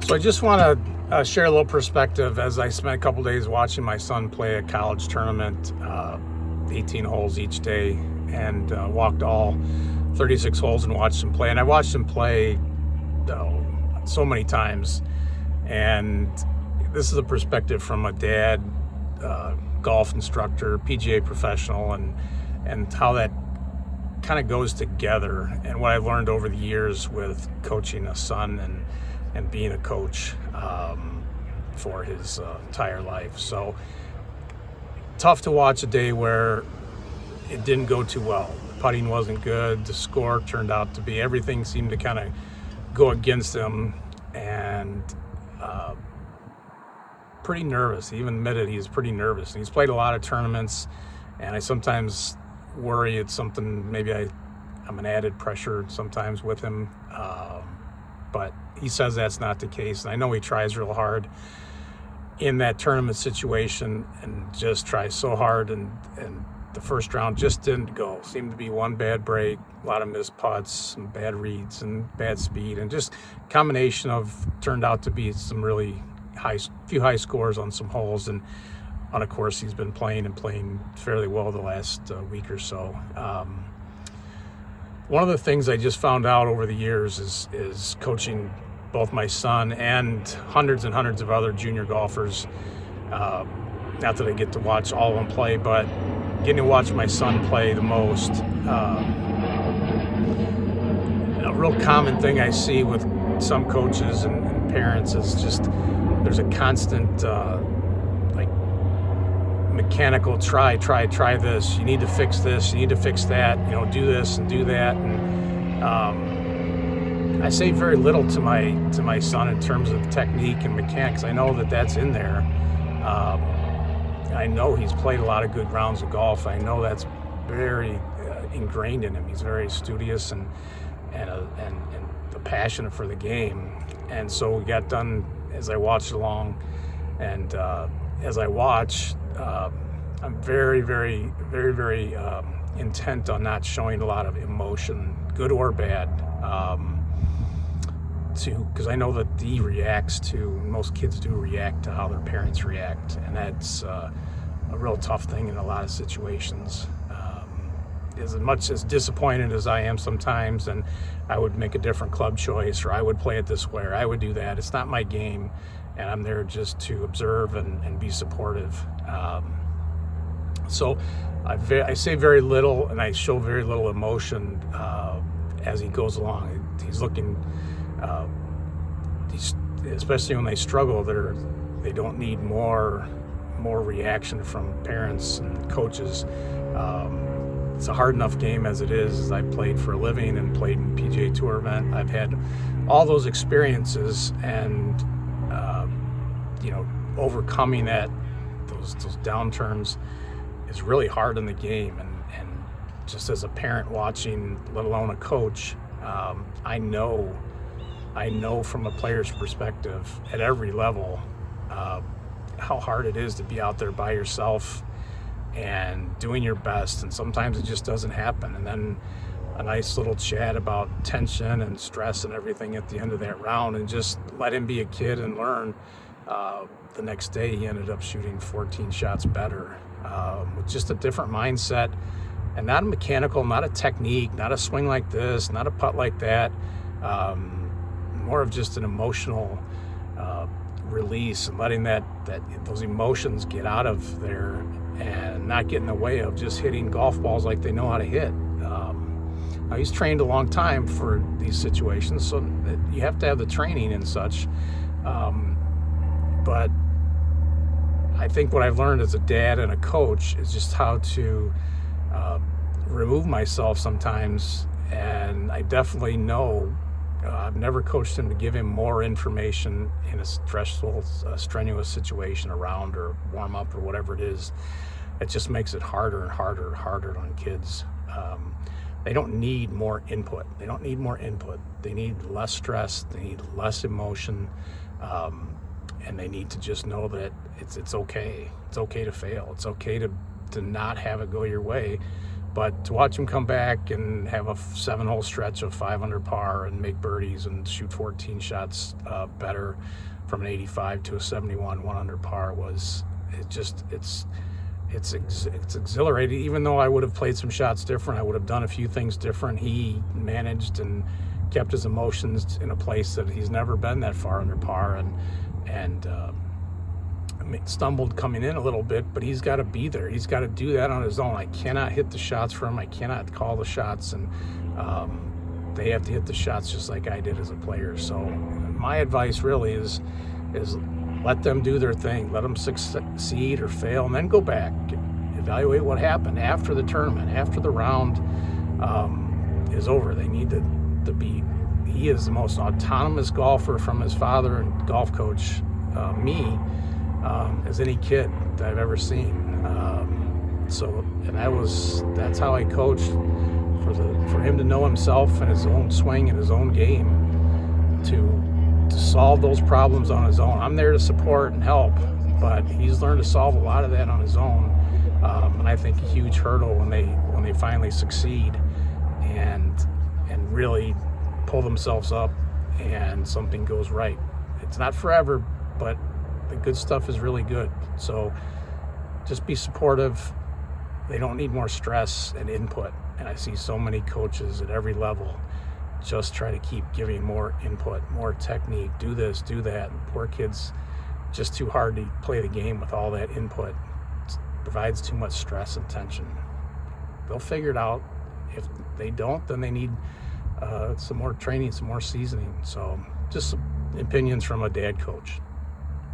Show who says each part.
Speaker 1: So I just want to share a little perspective as I spent a couple days watching my son play a college tournament, 18 holes each day, and walked all 36 holes and watched him play. And I watched him play so many times. And this is a perspective from a dad, golf instructor, PGA professional, and how that kind of goes together, and what I've learned over the years with coaching a son and being a coach for his entire life. So tough to watch a day where it didn't go too well. The putting wasn't good. The score turned out to be, everything seemed to kind of go against him, and pretty nervous. He even admitted he was pretty nervous. And he's played a lot of tournaments, and I sometimes worry it's something, maybe I'm an added pressure sometimes with him, but he says that's not the case. And I know he tries real hard in that tournament situation and just tries so hard, and the first round just didn't go. Seemed to be one bad break, a lot of missed putts, some bad reads and bad speed, and just combination of turned out to be some really few high scores on some holes, and on a course he's been playing fairly well the last week or so. One of the things I just found out over the years is coaching both my son and hundreds and hundreds of other junior golfers. Not that I get to watch all of them play, but getting to watch my son play the most. A real common thing I see with some coaches and parents is just there's a constant mechanical try this, you need to fix this, you need to fix that, do this and do that. And I say very little to my son in terms of technique and mechanics. I know that's in there. I know he's played a lot of good rounds of golf. I know that's very ingrained in him. He's very studious and the passion for the game. And so we got done as I watched along, and as I watch, I'm very, very, very, very intent on not showing a lot of emotion, good or bad, because I know that he reacts to, most kids do react to how their parents react, and that's a real tough thing in a lot of situations. As much as disappointed as I am sometimes, and I would make a different club choice, or I would play it this way, or I would do that. It's not my game, and I'm there just to observe and be supportive. So I say very little, and I show very little emotion as he goes along. He's looking, especially when they struggle, they don't need more reaction from parents and coaches. It's a hard enough game as it is. I played for a living and played in PGA Tour event. I've had all those experiences, and overcoming those downturns is really hard in the game. And just as a parent watching, let alone a coach, I know from a player's perspective at every level how hard it is to be out there by yourself and doing your best, and sometimes it just doesn't happen. And then a nice little chat about tension and stress and everything at the end of that round, and just let him be a kid and learn. The next day he ended up shooting 14 shots better, with just a different mindset, and not a mechanical, not a technique, not a swing like this, not a putt like that, more of just an emotional release, and letting those emotions get out of there and not get in the way of just hitting golf balls like they know how to hit. Now he's trained a long time for these situations, so you have to have the training and such. But I think what I've learned as a dad and a coach is just how to remove myself sometimes, and I definitely know I've never coached him to give him more information in a stressful, strenuous situation, around or warm up or whatever it is. It just makes it harder and harder and harder on kids. They don't need more input. They need less stress. They need less emotion. And they need to just know that it's okay. It's okay to fail. It's okay to not have it go your way. But to watch him come back and have a 7-hole stretch of 5 under par and make birdies and shoot 14 shots better from an 85 to a 71 1 under par it's exhilarating. Even though I would have played some shots different, I would have done a few things different. He managed and kept his emotions in a place that he's never been that far under par, and stumbled coming in a little bit, but he's got to be there. He's got to do that on his own. I cannot hit the shots for him. I cannot call the shots, and they have to hit the shots just like I did as a player. So my advice really is let them do their thing. Let them succeed or fail, and then go back, evaluate what happened after the tournament, after the round is over. They need to be. He is the most autonomous golfer from his father and golf coach, me, as any kid that I've ever seen. That's how I coached, for him to know himself and his own swing and his own game, to solve those problems on his own. I'm there to support and help, but he's learned to solve a lot of that on his own. And I think a huge hurdle when they finally succeed and really pull themselves up and something goes right. It's not forever, but the good stuff is really good. So just be supportive. They don't need more stress and input. And I see so many coaches at every level just try to keep giving more input, more technique, do this, do that. And poor kids, just too hard to play the game with all that input. It provides too much stress and tension. They'll figure it out. If they don't, then they need some more training, some more seasoning. So just some opinions from a dad coach.